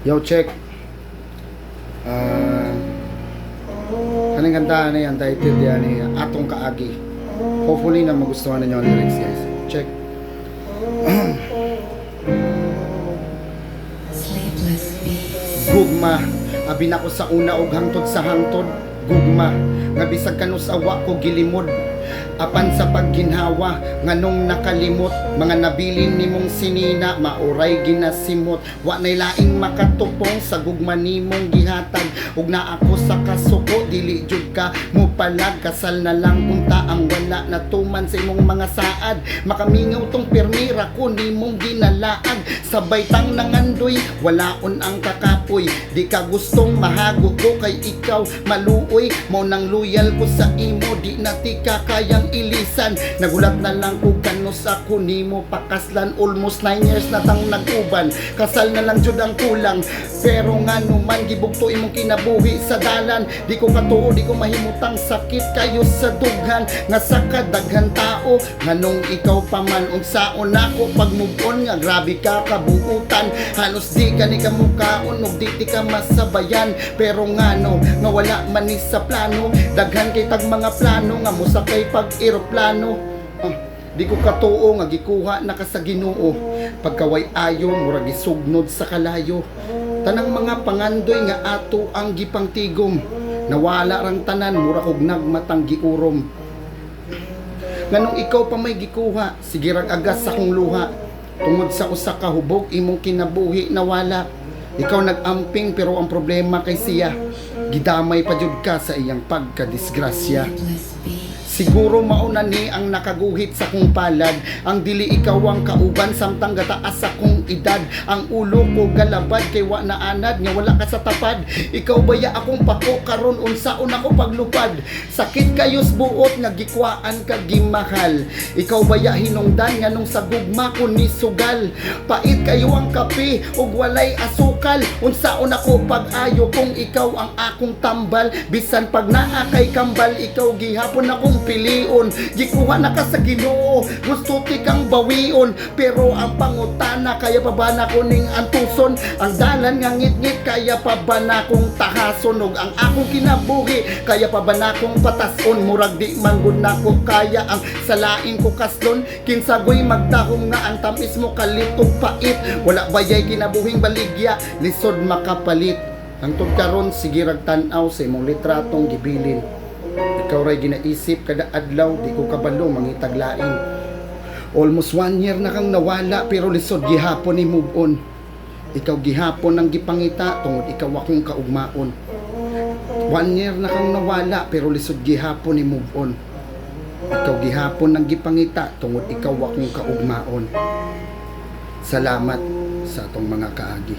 Yo, check. Kanang ganda na yan, title yan ni Atong Kaagi. Hopefully na magustuhan ninyo ang lyrics, guys. Check. Gugma, abi na ko sa una og hangtod sa hangtod. Gugma, nga bisag kanus awa ko gilimod. Apan sa pagginhawa nganong nakalimot, mga nabilin nimong sinina mauray ginasimot. Wa nay laing makatupong sa gugma nimong gihatag. Ug na ako sa kasuko dili jud ka mo palag. Kasal na lang unta ang wala natuman sa imong mga saad. Makamingaw tong permira ko nimong ginalaag. Sabay tang nangandoy walaon ang kakapoy. Di ka gustong mahago ko kay ikaw maluoy. Mo nang loyal ko sa imo di na ti ka kayang ilisan. Nagulat na lang ko kanus ako nimo pakaslan. Almost 9 years na tang nag-uban. Kasal na lang jud ang kulang. Pero nga naman gibugto imong kinabuhi sa dalan. Di ko katuo, di ko mahimutang sakit kayo sa dughan. Nga sa kadaghan tao nganong ikaw pa man unsaon ako pag move on. Nga grabe ka kabuutan. Halos di ka ni kamukaon ug di ka masabayan. Pero ngano nga wala man ni sa plano. Daghan kay tag mga plano nga musakay pag eroplano. Di ko katuo nga gikuha na ka sa Ginoo. Pagkaway ayo murag gisugnod sa kalayo. Tanang mga pangandoy nga ato ang gipangtigom. Nawala rang tanan mura og nagmatang giurom. Nganong ikaw pa may gikuha, sige rag agas sa kong luha. Tungod sa usa ka hubog imong kinabuhi nawala. Ikaw nag-amping pero ang problema kay siya. Gidamay pa jud ka sa iyang pagkadisgrasya. Siguro mauna ni ang nakaguhit sa kong palad. Ang dili ikaw ang kauban samtang gataas sa kong edad. Ang ulo ko galabad kay wa na anad nga wala ka sa tapad. Ikaw baya akong pako karon unsaon ako paglupad. Sakit kayos buot nga gikwaan ka gimahal. Ikaw baya hinungdan nga nung sa gugma ko ni sugal. Pait kayo ang kape ug walay asukal. Unsaon ako pag-ayo kung ikaw ang akong tambal. Bisan pag naa kay kambal ikaw gihapon akong pilion. Gikuha na ka sa Ginoo, gusto ti kang bawion. Pero ang pangutana kaya pa ba na ko ning antuson? Ang dalan nga ngit-ngit kaya pa ba na kong tahason? Og ang akong kinabuhi kaya pa ba na kong patason? Murag di manggod na ko kaya ang salain ko kaslon. Kinsagoy magtahom nga ang tamis mo kalitog pait. Wala bayay kinabuhing baligya, lisod makapalit. Ang karon sige rag tan-aw sa imong litratong gibilin. Ikaw ray ginaisip kada adlaw, di ko kabalo mangitag lain. Almost 1 year na kang nawala pero lisod gihapon ni move on. Ikaw gihapon ang gipangita tungod ikaw akong kaugmaon. 1 year na kang nawala pero lisod gihapon ni move on. Ikaw gihapon ang gipangita tungod ikaw akong kaugmaon. Salamat sa atong mga kaagi.